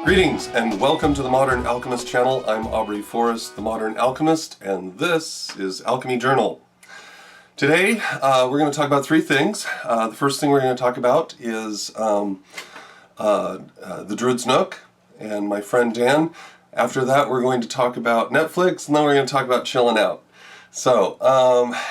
Greetings and welcome to the Modern Alchemist channel. I'm Aubrey Forrest, the Modern Alchemist, and this is Alchemy Journal. Today we're going to talk about three things. The first thing we're going to talk about is the Druid's Nook and my friend Dan. After that we're going to talk about Netflix, and then we're going to talk about chilling out. So,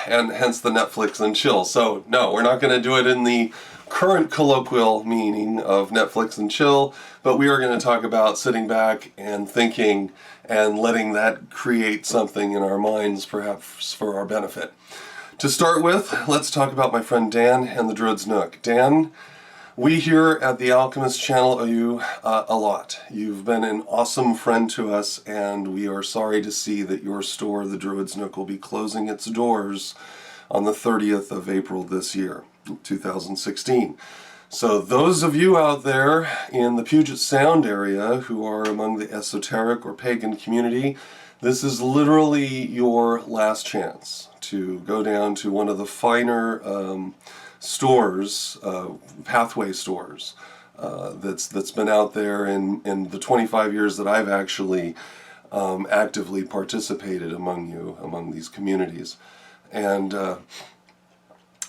and hence the Netflix and chill. So no, we're not going to do it in the current colloquial meaning of Netflix and chill, but we are going to talk about sitting back and thinking and letting that create something in our minds, perhaps for our benefit. To start with, let's talk about my friend Dan and the Druid's Nook. Dan, we here at the Alchemist channel owe you a lot. You've been an awesome friend to us, and we are sorry to see that your store, the Druid's Nook, will be closing its doors on the 30th of April this year, 2016. So those of you out there in the Puget Sound area who are among the esoteric or pagan community, this is literally your last chance to go down to one of the finer stores, pathway stores, that's been out there in the 25 years that I've actually actively participated among these communities. And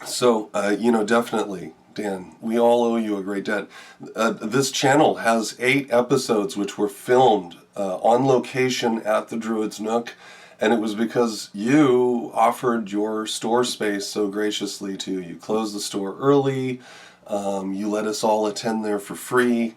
so, definitely, Dan, we all owe you a great debt. This channel has 8 episodes which were filmed on location at the Druid's Nook, and it was because you offered your store space so graciously to. You closed the store early, you let us all attend there for free,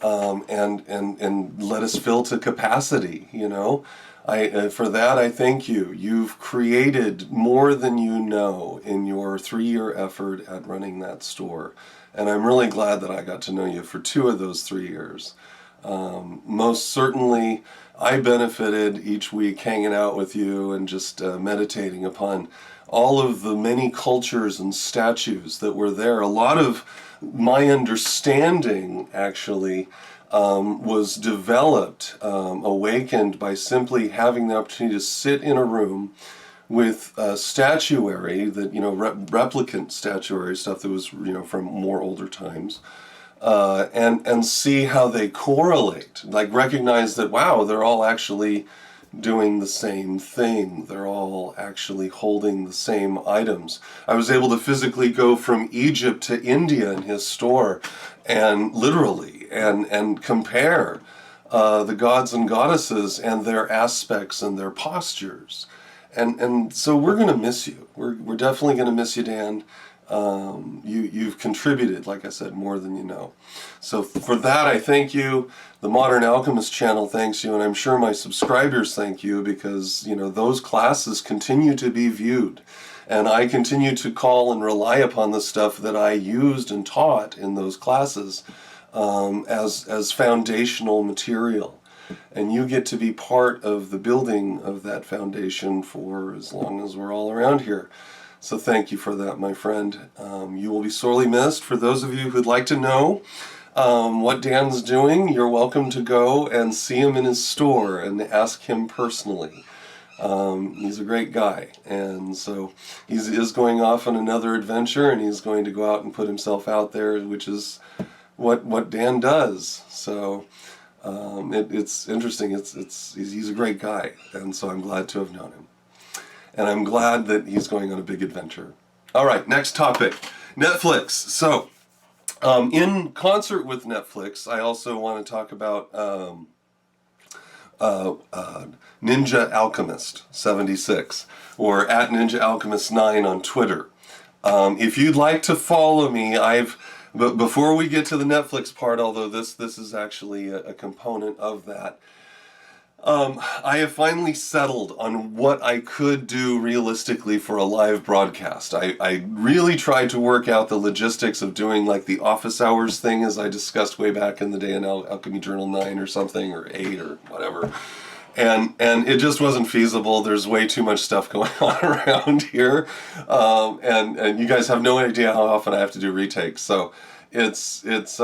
and let us fill to capacity, For that, I thank you. You've created more than you know in your 3-year effort at running that store. And I'm really glad that I got to know you for 2 of those 3 years. Most certainly, I benefited each week hanging out with you and just meditating upon all of the many cultures and statues that were there. A lot of my understanding, actually, was developed, awakened by simply having the opportunity to sit in a room with statuary, that replicant statuary stuff that was from more older times, and see how they correlate. Like recognize that wow, they're all actually doing the same thing. They're all actually holding the same items. I was able to physically go from Egypt to India in his store, and literally, and compare the gods and goddesses and their aspects and their postures. And so we're going to miss you. We're definitely going to miss you, Dan. You've contributed, like I said, more than you know. So for that, I thank you. The Modern Alchemist channel thanks you, and I'm sure my subscribers thank you, because those classes continue to be viewed, and I continue to call and rely upon the stuff that I used and taught in those classes as foundational material. And you get to be part of the building of that foundation for as long as we're all around here. So thank you for that, my friend. You will be sorely missed. For those of you who'd like to know what Dan's doing, you're welcome to go and see him in his store and ask him personally. He's a great guy, and so he is going off on another adventure, and he's going to go out and put himself out there, which is what Dan does. So it's interesting. He's a great guy, and so I'm glad to have known him. And I'm glad that he's going on a big adventure. All right, next topic, Netflix. So, in concert with Netflix, I also want to talk about Ninja Alchemist 76, or at Ninja Alchemist 9 on Twitter. If you'd like to follow me, but before we get to the Netflix part, although this is actually a component of that, I have finally settled on what I could do realistically for a live broadcast. I really tried to work out the logistics of doing like the office hours thing, as I discussed way back in the day in Alchemy Journal 9 or something, or 8 or whatever. And it just wasn't feasible. There's way too much stuff going on around here. And you guys have no idea how often I have to do retakes. So And just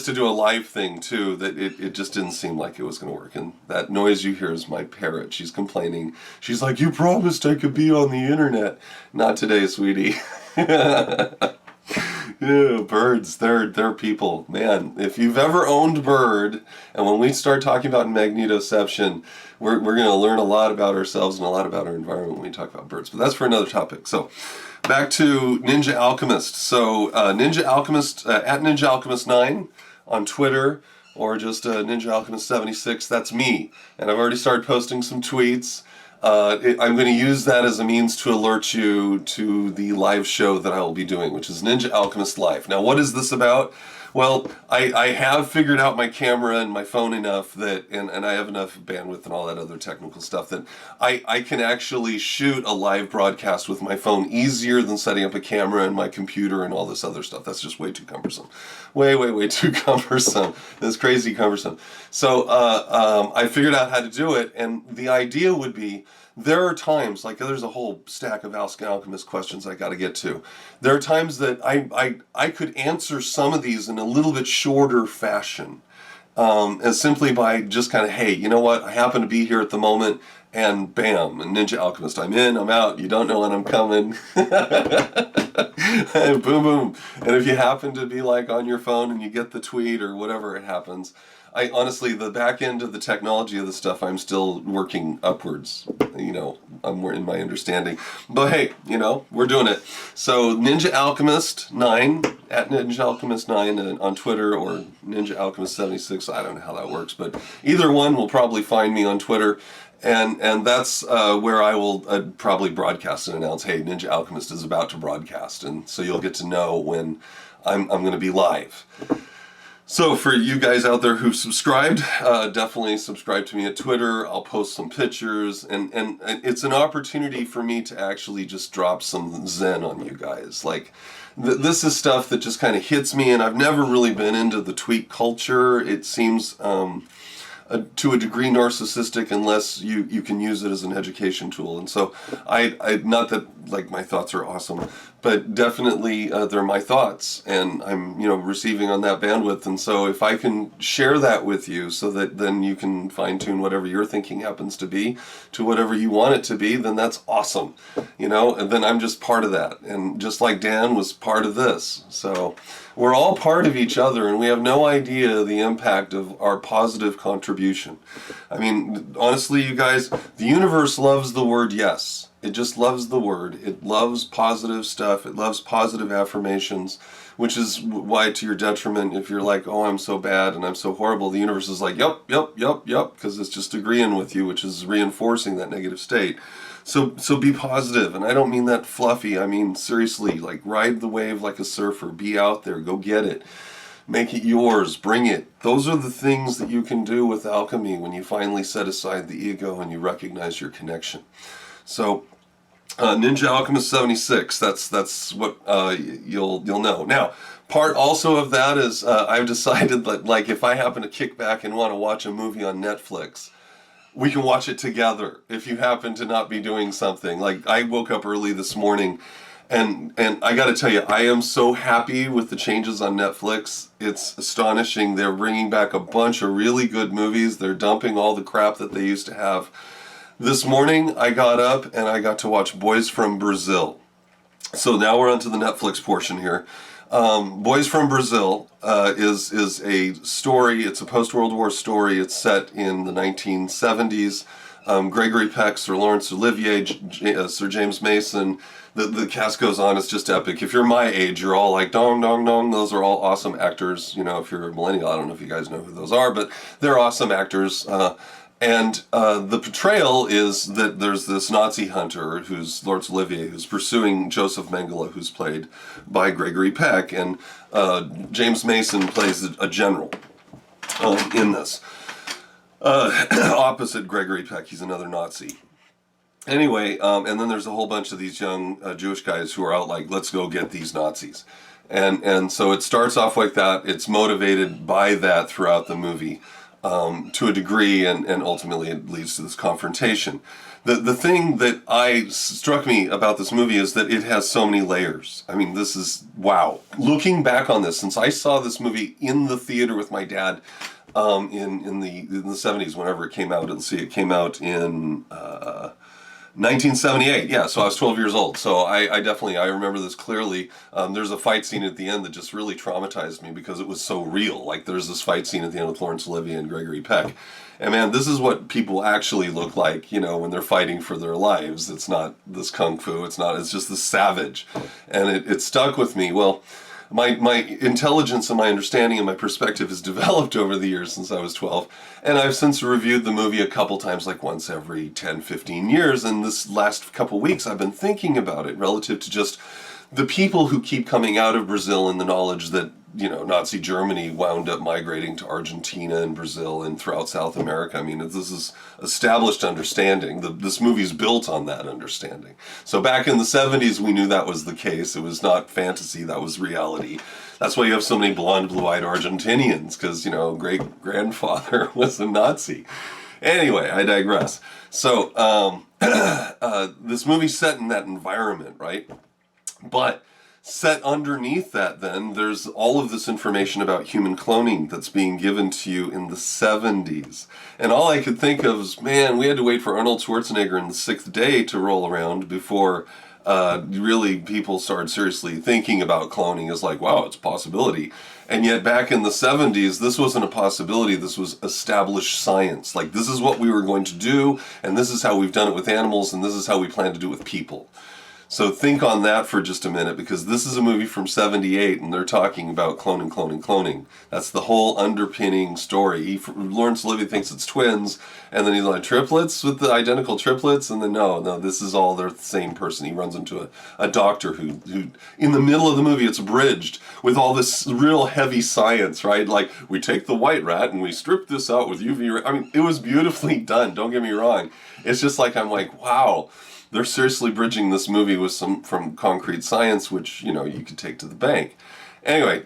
to do a live thing too, that it just didn't seem like it was going to work. And that noise you hear is my parrot. She's complaining. She's like, "You promised I could be on the internet." Not today, sweetie. Yeah, birds, they're people. Man, if you've ever owned bird, and when we start talking about magnetoception, we're going to learn a lot about ourselves and a lot about our environment when we talk about birds. But that's for another topic. So, back to Ninja Alchemist. So, Ninja Alchemist, at Ninja Alchemist 9 on Twitter, or just Ninja Alchemist 76, that's me. And I've already started posting some tweets. I'm going to use that as a means to alert you to the live show that I will be doing, which is Ninja Alchemist Live. Now, what is this about? Well, I have figured out my camera and my phone enough that, and I have enough bandwidth and all that other technical stuff that I can actually shoot a live broadcast with my phone easier than setting up a camera and my computer and all this other stuff. That's just way too cumbersome. Way too cumbersome. It's crazy cumbersome. So I figured out how to do it, and the idea would be, there are times, like there's a whole stack of Ask an Alchemist questions I got to get to. There are times that I could answer some of these in a little bit shorter fashion, and simply by just kind of, hey, you know what, I happen to be here at the moment, and bam, and Ninja Alchemist, I'm in, I'm out, you don't know when I'm coming. And boom, boom. And if you happen to be like on your phone and you get the tweet or whatever, it happens. I honestly, the back end of the technology of the stuff, I'm still working upwards. I'm more in my understanding. But hey, we're doing it. So Ninja Alchemist 9, at Ninja Alchemist 9 on Twitter, or Ninja Alchemist 76, I don't know how that works, but either one will probably find me on Twitter. And that's where I will probably broadcast and announce, hey, Ninja Alchemist is about to broadcast. And so you'll get to know when I'm going to be live. So for you guys out there who've subscribed, definitely subscribe to me at Twitter. I'll post some pictures, and it's an opportunity for me to actually just drop some zen on you guys. Like, this is stuff that just kind of hits me, and I've never really been into the tweet culture. It seems to a degree narcissistic unless you can use it as an education tool. And so I not that like my thoughts are awesome, but definitely they're my thoughts, and I'm receiving on that bandwidth. And so if I can share that with you so that then you can fine tune whatever your thinking happens to be to whatever you want it to be, then that's awesome. And then I'm just part of that, and just like Dan was part of this. So we're all part of each other, and we have no idea the impact of our positive contribution. I mean, honestly, you guys, the universe loves the word yes. It just loves the word. It loves positive stuff. It loves positive affirmations, which is why, to your detriment, if you're like, oh, I'm so bad and I'm so horrible, the universe is like, yep, because it's just agreeing with you, which is reinforcing that negative state. So be positive, and I don't mean that fluffy. I mean seriously, like ride the wave like a surfer. Be out there, go get it, make it yours, bring it. Those are the things that you can do with alchemy when you finally set aside the ego and you recognize your connection. So Ninja Alchemist 76. That's what you'll know. Now, part also of that is I've decided that, like, if I happen to kick back and want to watch a movie on Netflix, we can watch it together if you happen to not be doing something. Like, I woke up early this morning, and I got to tell you, I am so happy with the changes on Netflix. It's astonishing. They're bringing back a bunch of really good movies. They're dumping all the crap that they used to have. This morning, I got up and I got to watch Boys from Brazil. So now we're on to the Netflix portion here. Boys from Brazil is a story. It's a post-World War story. It's set in the 1970s. Gregory Peck, Sir Laurence Olivier, Sir James Mason. The cast goes on. It's just epic. If you're my age, you're all like, dong, dong, dong. Those are all awesome actors. If you're a millennial, I don't know if you guys know who those are, but they're awesome actors. And the portrayal is that there's this Nazi hunter, who's Laurence Olivier, who's pursuing Joseph Mengele, who's played by Gregory Peck, and James Mason plays a general in this. Opposite Gregory Peck, he's another Nazi. Anyway, and then there's a whole bunch of these young Jewish guys who are out like, let's go get these Nazis. And so it starts off like that. It's motivated by that throughout the movie. to a degree, and ultimately it leads to this confrontation. The thing that struck me about this movie is that it has so many layers. I mean, this is, wow. Looking back on this, since I saw this movie in the theater with my dad in the 70s, whenever it came out. Let's see, it came out in 1978. Yeah, so I was 12 years old. So I definitely remember this clearly. There's a fight scene at the end that just really traumatized me because it was so real. Like, there's this fight scene at the end with Laurence Olivier and Gregory Peck. And man, this is what people actually look like, you know, when they're fighting for their lives. It's not this kung fu. It's just this savage. And it stuck with me. Well, my intelligence and my understanding and my perspective has developed over the years since I was 12. And I've since reviewed the movie a couple times, like once every 10, 15 years. And this last couple weeks, I've been thinking about it relative to just the people who keep coming out of Brazil and the knowledge that, you know, Nazi Germany wound up migrating to Argentina and Brazil and throughout South America. I mean, this is established understanding. This movie's built on that understanding. So back in the 70s, we knew that was the case. It was not fantasy, that was reality. That's why you have so many blonde, blue-eyed Argentinians, because, you know, great-grandfather was a Nazi. Anyway, I digress. So this movie's set in that environment, right? But set underneath that, then, there's all of this information about human cloning that's being given to you in the 70s. And all I could think of is, man, we had to wait for Arnold Schwarzenegger in The Sixth Day to roll around before really people started seriously thinking about cloning as like, wow, it's a possibility. And yet back in the 70s, this wasn't a possibility. This was established science. Like, this is what we were going to do, and this is how we've done it with animals, and this is how we plan to do it with people. So think on that for just a minute, because this is a movie from 78, and they're talking about cloning. That's the whole underpinning story. Laurence Olivier thinks it's twins, and then he's like, triplets with the identical triplets? And then no, this is all they're the same person. He runs into a doctor who, in the middle of the movie, it's bridged with all this real heavy science, right? Like, we take the white rat and we strip this out with UV. I mean, it was beautifully done, don't get me wrong. It's just like, I'm like, wow. They're seriously bridging this movie with some from concrete science, which, you know, you could take to the bank. Anyway,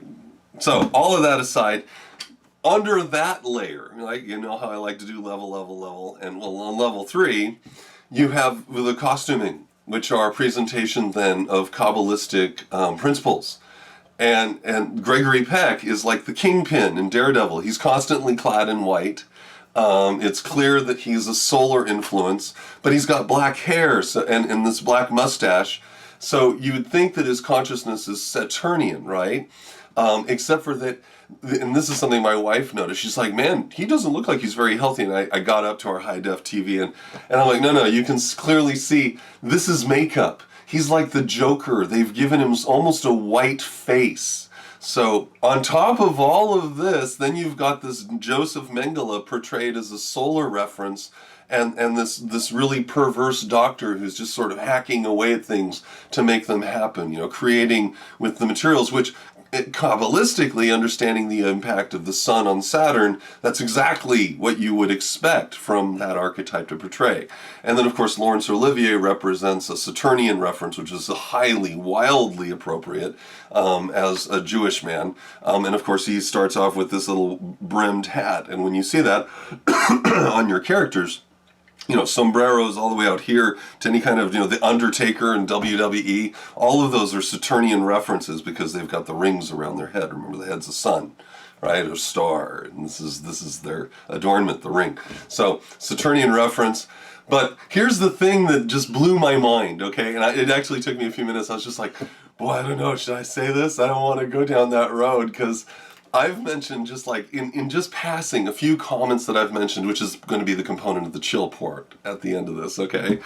so all of that aside, under that layer, like, you know how I like to do level, and well, on level 3, you have the costuming, which are a presentation then of Kabbalistic principles. And Gregory Peck is like the kingpin in Daredevil. He's constantly clad in white. It's clear that he's a solar influence, but he's got black hair and this black mustache. So you would think that his consciousness is Saturnian, right? Except for that, and this is something my wife noticed. She's like, man, he doesn't look like he's very healthy. And I got up to our high-def TV, and I'm like, no, you can clearly see this is makeup. He's like the Joker. They've given him almost a white face. So on top of all of this, then you've got this Joseph Mengele portrayed as a solar reference, and this really perverse doctor who's just sort of hacking away at things to make them happen, you know, creating with the materials, which Kabbalistically, understanding the impact of the sun on Saturn, that's exactly what you would expect from that archetype to portray. And then, of course, Laurence Olivier represents a Saturnian reference, which is wildly appropriate as a Jewish man. And, of course, he starts off with this little brimmed hat. And when you see that on your characters, you know, sombreros all the way out here to any kind of, you know, the Undertaker and WWE, all of those are Saturnian references because they've got the rings around their head. Remember, the head's a sun, right, or star, and this is their adornment, the ring. So Saturnian reference. But here's the thing that just blew my mind, okay? And it actually took me a few minutes. I was just like, boy, I don't know, should I say this? I don't want to go down that road, because I've mentioned just like in just passing a few comments that I've mentioned, which is going to be the component of the chill port at the end of this, okay?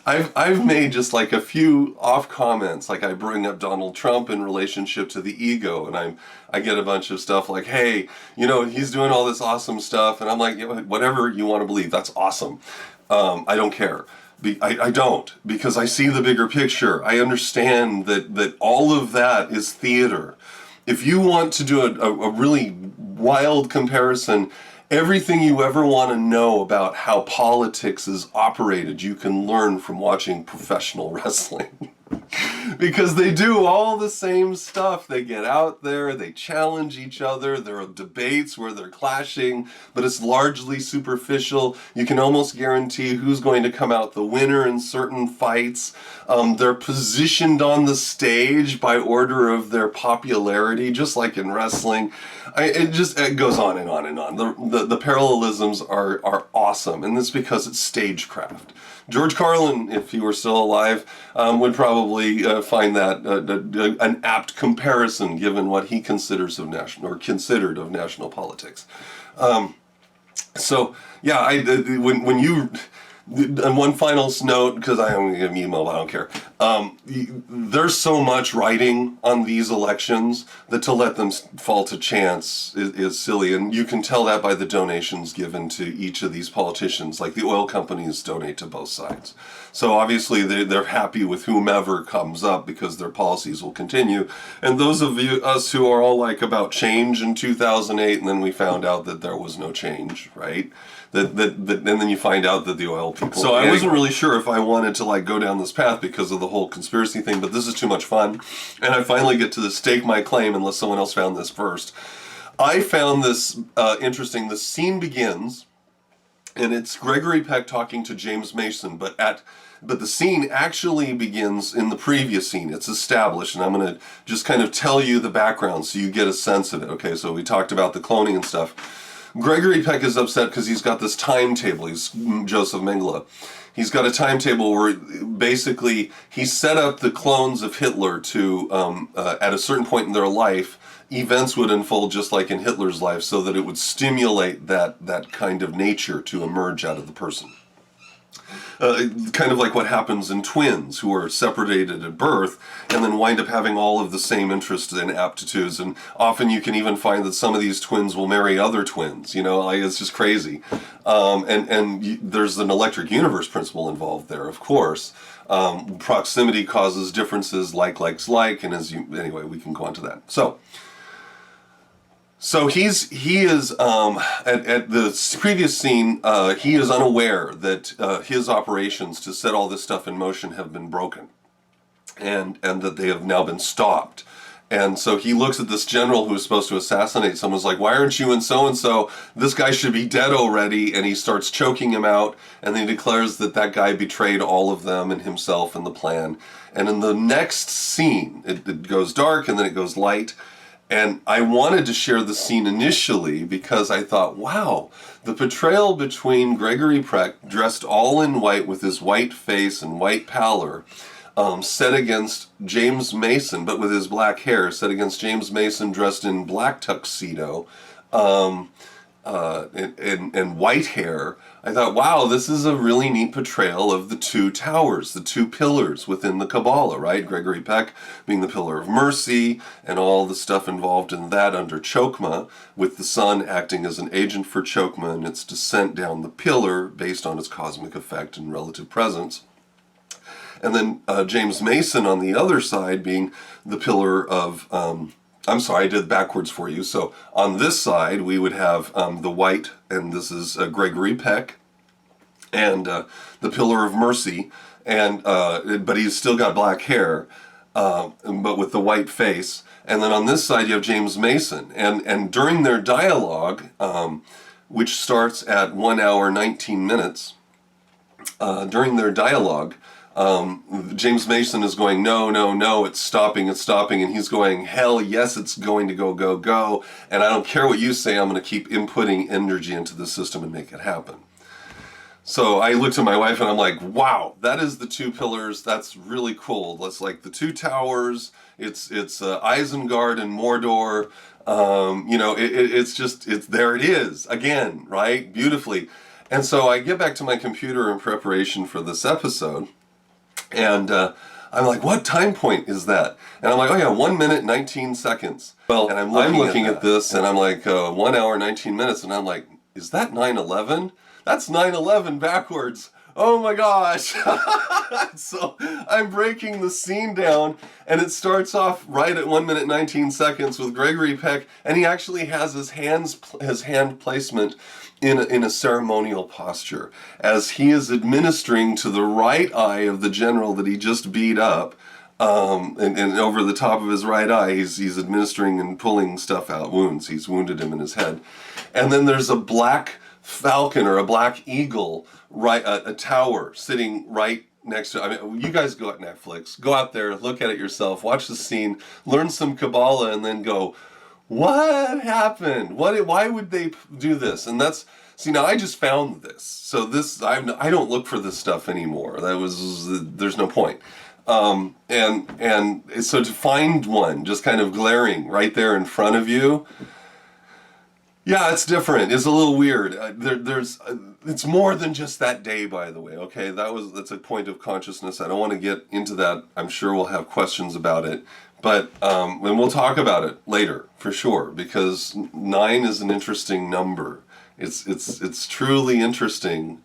I've made just like a few off comments, like I bring up Donald Trump in relationship to the ego, and I get a bunch of stuff like, hey, you know, he's doing all this awesome stuff, and I'm like, yeah, whatever you want to believe, that's awesome. I don't care. I don't, because I see the bigger picture. I understand that all of that is theater. If you want to do a really wild comparison, everything you ever want to know about how politics is operated, you can learn from watching professional wrestling. because they do all the same stuff. They get out there, they challenge each other, there are debates where they're clashing, but it's largely superficial. You can almost guarantee who's going to come out the winner in certain fights. They're positioned on the stage by order of their popularity, just like in wrestling. It goes on and on and on. The parallelisms are awesome, and that's because it's stagecraft. George Carlin, if he were still alive, would probably find that an apt comparison, given what he considers of considered of national politics. So yeah, when you. And one final note, because I am going to give an email, but I don't care. There's so much writing on these elections that to let them fall to chance is silly. And you can tell that by the donations given to each of these politicians. Like the oil companies donate to both sides. So obviously they're happy with whomever comes up because their policies will continue. And those of us who are all like about change in 2008, and then we found out that there was no change, right? And then you find out that the oil people... So I wasn't really sure if I wanted to like go down this path because of the whole conspiracy thing, but this is too much fun. And I finally get to stake my claim unless someone else found this first. I found this interesting. The scene begins, and it's Gregory Peck talking to James Mason, but the scene actually begins in the previous scene. It's established, and I'm going to just kind of tell you the background so you get a sense of it. Okay, so we talked about the cloning and stuff. Gregory Peck is upset because he's got this timetable. He's Joseph Mengele. He's got a timetable where basically he set up the clones of Hitler to, at a certain point in their life, events would unfold just like in Hitler's life so that it would stimulate that kind of nature to emerge out of the person. Kind of like what happens in twins who are separated at birth and then wind up having all of the same interests and aptitudes. And often you can even find that some of these twins will marry other twins. You know, like, it's just crazy. There's an electric universe principle involved there, of course. Proximity causes differences, likes like, and anyway, we can go on to that. So he is at the previous scene. He is unaware that his operations to set all this stuff in motion have been broken, and that they have now been stopped. And so he looks at this general who is supposed to assassinate someone's like, "Why aren't you in so and so? This guy should be dead already." And he starts choking him out, and then he declares that guy betrayed all of them and himself and the plan. And in the next scene, it goes dark and then it goes light. And I wanted to share the scene initially because I thought, wow, the portrayal between Gregory Peck, dressed all in white with his white face and white pallor, set against James Mason, but with his black hair, set against James Mason dressed in black tuxedo and white hair. I thought, wow, this is a really neat portrayal of the two towers, the two pillars within the Kabbalah, right? Gregory Peck being the pillar of mercy and all the stuff involved in that under Chokmah, with the sun acting as an agent for Chokmah and its descent down the pillar based on its cosmic effect and relative presence. And then James Mason on the other side being the pillar of... I'm sorry, I did backwards for you. So on this side, we would have the white, and this is Gregory Peck, and the pillar of mercy, and but he's still got black hair, but with the white face. And then on this side, you have James Mason. And during their dialogue, which starts at 1 hour, 19 minutes, during their dialogue, James Mason is going, no, it's stopping, and he's going, hell yes, it's going to go, and I don't care what you say, I'm going to keep inputting energy into the system and make it happen. So I looked at my wife and I'm like, wow, that is the two pillars, that's really cool. That's like the two towers, it's Isengard and Mordor, it's there it is, again, right, beautifully. And so I get back to my computer in preparation for this episode, and I'm like, what time point is that? And I'm like, oh yeah, 1 minute, 19 seconds. Well, and I'm looking at this, and I'm like, 1 hour, 19 minutes, and I'm like, is that 9/11? That's 9/11 backwards. Oh my gosh. So I'm breaking the scene down, and it starts off right at 1 minute, 19 seconds with Gregory Peck, and he actually has his hand placement in a ceremonial posture as he is administering to the right eye of the general that he just beat up and over the top of his right eye, he's administering and pulling stuff out, wounds. He's wounded him in his head. And then there's a black falcon or a black eagle, right, a tower sitting right next to. I mean, you guys go at Netflix, go out there, look at it yourself, watch the scene, learn some Kabbalah, and then go, what happened? Why would they do this? And that's, see, now I just found this. So this, I don't look for this stuff anymore. There's no point. And so to find one just kind of glaring right there in front of you, yeah, it's different. It's a little weird. It's more than just that day, by the way. Okay, that's a point of consciousness. I don't want to get into that. I'm sure we'll have questions about it, but and we'll talk about it later for sure, because 9 is an interesting number. It's truly interesting.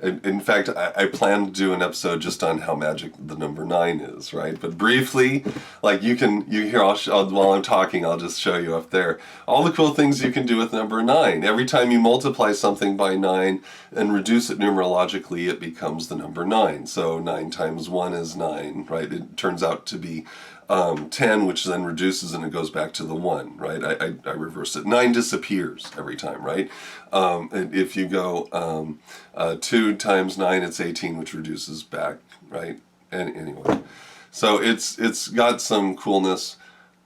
In fact, I plan to do an episode just on how magic the number 9 is, right? But briefly, like you hear, while I'm talking, I'll just show you up there all the cool things you can do with number 9. Every time you multiply something by 9 and reduce it numerologically, it becomes the number 9. So 9 times 1 is 9, right? It turns out to be 10, which then reduces and it goes back to the 1, right? I reverse it. 9 disappears every time, right? And if you go 2 times 9, it's 18, which reduces back, right? And anyway, so it's got some coolness.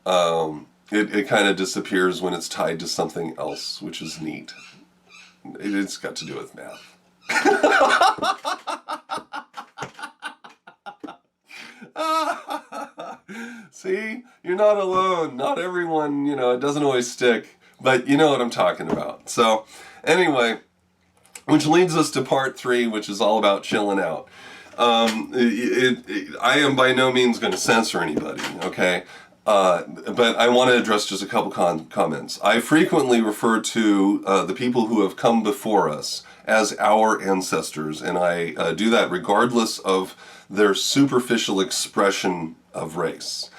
It kind of disappears when it's tied to something else, which is neat. It's got to do with math. See, you're not alone. Not everyone, it doesn't always stick, but you know what I'm talking about. So anyway, which leads us to part 3, which is all about chilling out. I am by no means going to censor anybody, okay? But I want to address just a couple comments. I frequently refer to the people who have come before us as our ancestors, and I do that regardless of their superficial expression of race.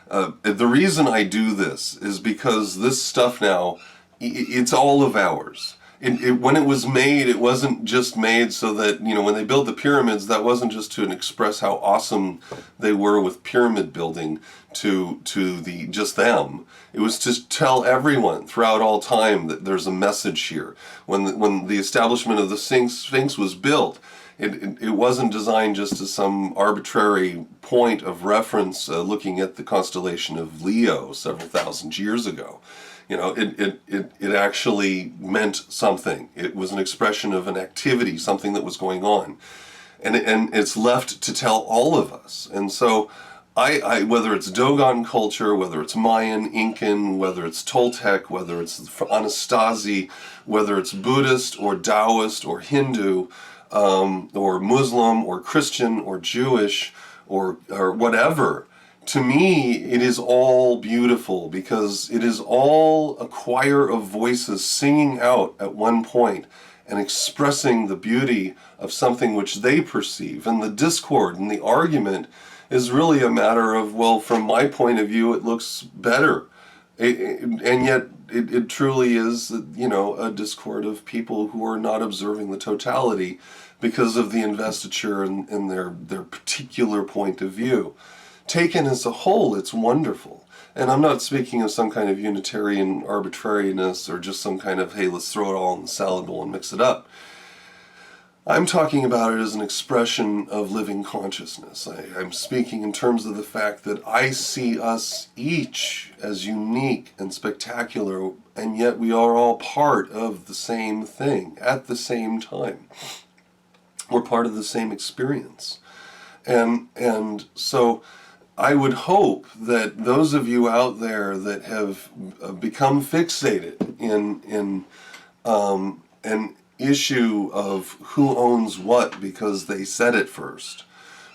The reason I do this is because this stuff now, it's all of ours. When it was made, it wasn't just made so that, when they built the pyramids, that wasn't just to express how awesome they were with pyramid building to just them. It was to tell everyone throughout all time that there's a message here. When the establishment of the Sphinx was built, it wasn't designed just as some arbitrary point of reference looking at the constellation of Leo several thousand years ago. It actually meant something. It was an expression of an activity, something that was going on. And it's left to tell all of us. And so I whether it's Dogon culture, whether it's Mayan, Incan, whether it's Toltec, whether it's Anasazi, whether it's Buddhist or Taoist or Hindu, or Muslim or Christian or Jewish or whatever, to me it is all beautiful, because it is all a choir of voices singing out at one point and expressing the beauty of something which they perceive. And the discord and the argument is really a matter of, well, from my point of view, it looks better. And yet it truly is, a discord of people who are not observing the totality because of the investiture and their particular point of view. Taken as a whole, it's wonderful. And I'm not speaking of some kind of Unitarian arbitrariness or just some kind of, hey, let's throw it all in the salad bowl and mix it up. I'm talking about it as an expression of living consciousness. I'm speaking in terms of the fact that I see us each as unique and spectacular, and yet we are all part of the same thing at the same time. We're part of the same experience. And so I would hope that those of you out there that have become fixated in an issue of who owns what because they said it first,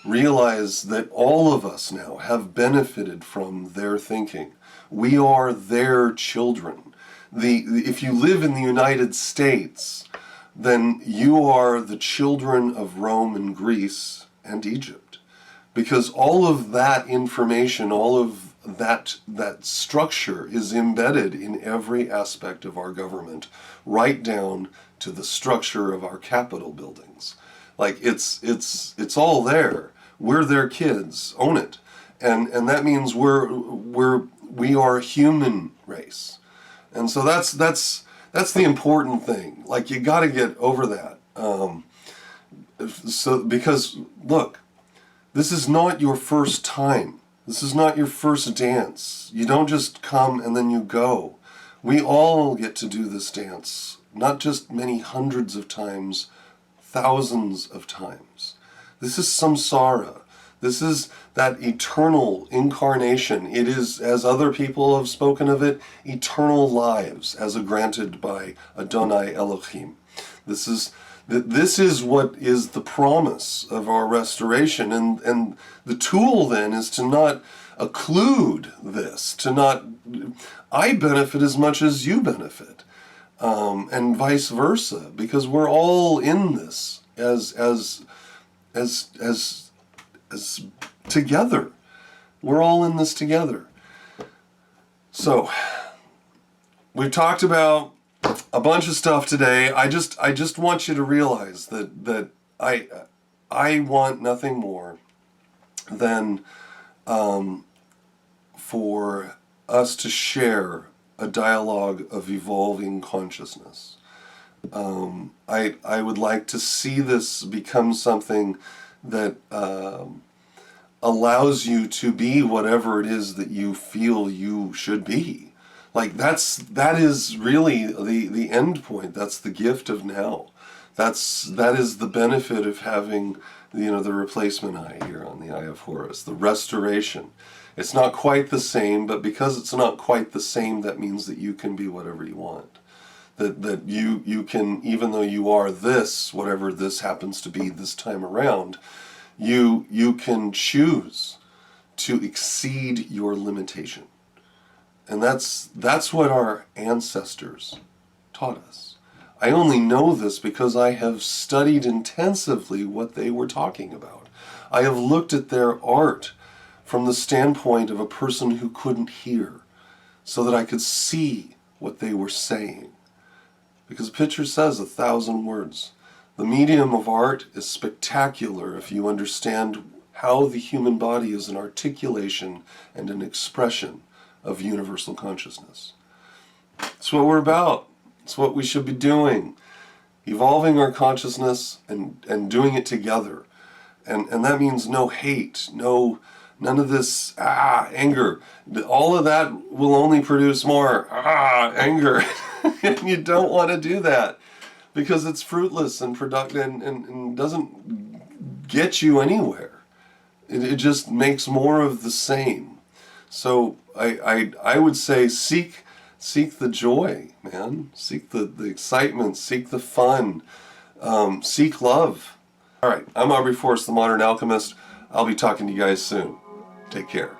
realize that all of us now have benefited from their thinking. We are their children. If you live in the United States, then you are the children of Rome and Greece and Egypt. Because all of that information, all of that structure is embedded in every aspect of our government, right down to the structure of our Capitol buildings. Like it's all there. We're their kids. Own it. and that means we are a human race, and so that's the important thing. Like, you got to get over that. So, because look, this is not your first time. This is not your first dance. You don't just come and then you go. We all get to do this dance, not just many hundreds of times, thousands of times. This is samsara. This is that eternal incarnation. It is, as other people have spoken of it, eternal lives as granted by Adonai Elohim. This is what is the promise of our restoration, and the tool then is to not occlude this, to not, I benefit as much as you benefit, and vice versa, because we're all in this as together. We're all in this together. So we've talked about a bunch of stuff today. I just want you to realize that I want nothing more than for us to share a dialogue of evolving consciousness. I would like to see this become something that allows you to be whatever it is that you feel you should be. Like, that is really the end point. That's the gift of now. That is the benefit of having, the replacement eye here on the Eye of Horus, the restoration. It's not quite the same, but because it's not quite the same, that means that you can be whatever you want. That you can, even though you are this, whatever this happens to be this time around, you can choose to exceed your limitation. And that's what our ancestors taught us. I only know this because I have studied intensively what they were talking about. I have looked at their art from the standpoint of a person who couldn't hear, so that I could see what they were saying. Because a picture says 1,000 words. The medium of art is spectacular if you understand how the human body is an articulation and an expression of universal consciousness. It's what we're about. It's what we should be doing. Evolving our consciousness and doing it together. And that means no hate, none of this anger. All of that will only produce more anger. And you don't want to do that, because it's fruitless and productive and doesn't get you anywhere. It just makes more of the same. So I would say seek the joy, man. Seek the excitement. Seek the fun. Seek love. All right, I'm Aubrey Forrest, the Modern Alchemist. I'll be talking to you guys soon. Take care.